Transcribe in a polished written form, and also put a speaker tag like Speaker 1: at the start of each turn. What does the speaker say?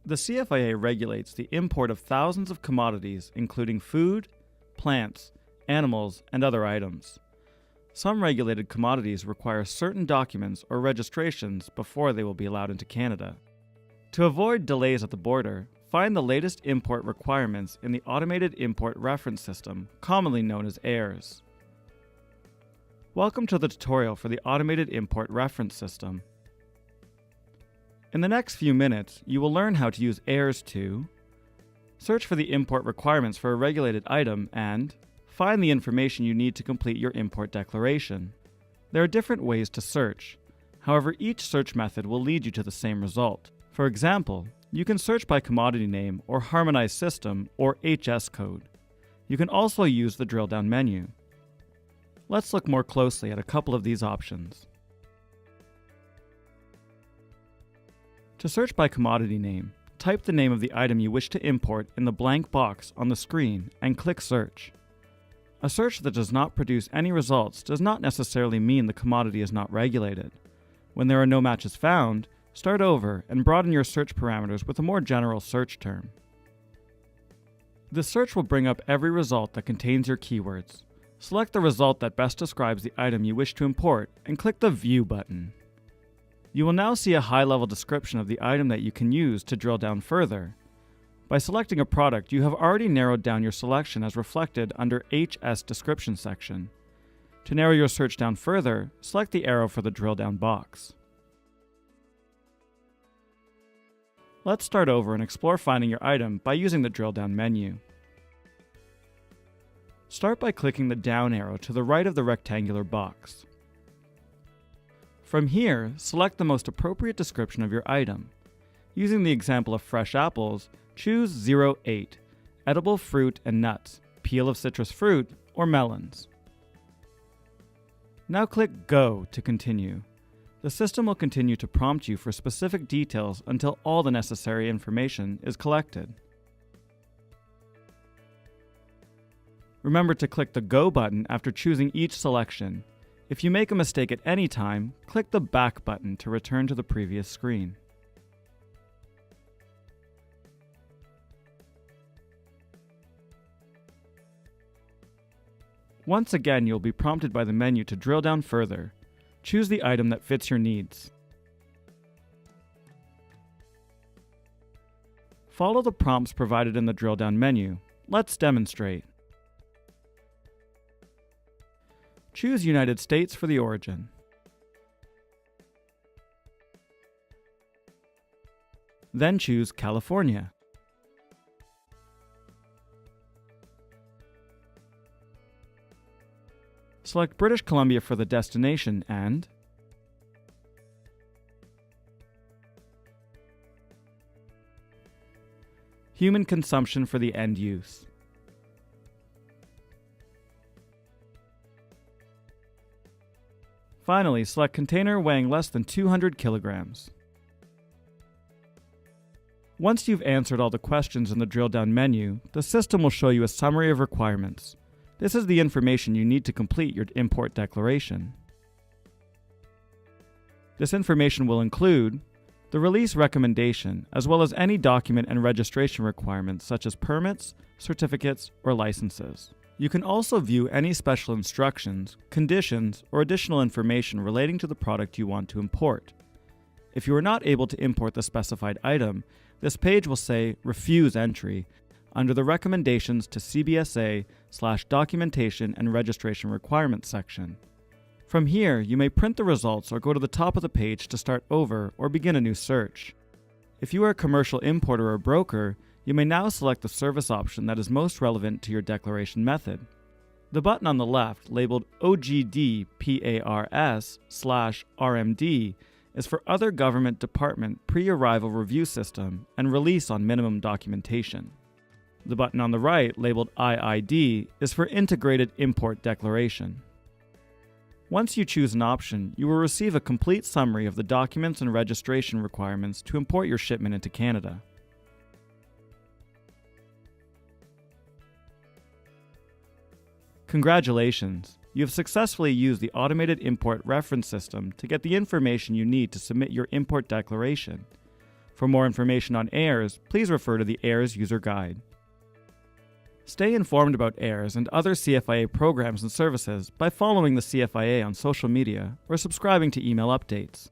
Speaker 1: The CFIA regulates the import of thousands of commodities, including food, plants, animals, and other items. Some regulated commodities require certain documents or registrations before they will be allowed into Canada. To avoid delays at the border, find the latest import requirements in the Automated Import Reference System, commonly known as AIRS. Welcome to the tutorial for the Automated Import Reference System. In the next few minutes, you will learn how to use AIRS to search for the import requirements for a regulated item and find the information you need to complete your import declaration. There are different ways to search. However, each search method will lead you to the same result. For example, you can search by commodity name or harmonized system or HS code. You can also use the drill-down menu. Let's look more closely at a couple of these options. To search by commodity name, type the name of the item you wish to import in the blank box on the screen and click Search. A search that does not produce any results does not necessarily mean the commodity is not regulated. When there are no matches found, start over and broaden your search parameters with a more general search term. The search will bring up every result that contains your keywords. Select the result that best describes the item you wish to import and click the View button. You will now see a high-level description of the item that you can use to drill down further. By selecting a product, you have already narrowed down your selection as reflected under HS Description section. To narrow your search down further, select the arrow for the drill down box. Let's start over and explore finding your item by using the drill down menu. Start by clicking the down arrow to the right of the rectangular box. From here, select the most appropriate description of your item. Using the example of fresh apples, choose 08, edible fruit and nuts, peel of citrus fruit, or melons. Now click Go to continue. The system will continue to prompt you for specific details until all the necessary information is collected. Remember to click the Go button after choosing each selection. If you make a mistake at any time, click the Back button to return to the previous screen. Once again, you'll be prompted by the menu to drill down further. Choose the item that fits your needs. Follow the prompts provided in the drill down menu. Let's demonstrate. Choose United States for the origin. Then choose California. Select British Columbia for the destination and human consumption for the end use. Finally, select container weighing less than 200 kilograms. Once you've answered all the questions in the drill-down menu, the system will show you a summary of requirements. This is the information you need to complete your import declaration. This information will include the release recommendation, as well as any document and registration requirements such as permits, certificates, or licenses. You can also view any special instructions, conditions, or additional information relating to the product you want to import. If you are not able to import the specified item, this page will say Refuse Entry under the Recommendations to CBSA/Documentation and Registration Requirements section. From here, you may print the results or go to the top of the page to start over or begin a new search. If you are a commercial importer or broker, you may now select the service option that is most relevant to your declaration method. The button on the left, labeled OGD PARS/RMD, is for Other Government Department Pre-Arrival Review System and Release on Minimum Documentation. The button on the right, labeled IID, is for Integrated Import Declaration. Once you choose an option, you will receive a complete summary of the documents and registration requirements to import your shipment into Canada. Congratulations! You have successfully used the Automated Import Reference System to get the information you need to submit your import declaration. For more information on AIRS, please refer to the AIRS User Guide. Stay informed about AIRS and other CFIA programs and services by following the CFIA on social media or subscribing to email updates.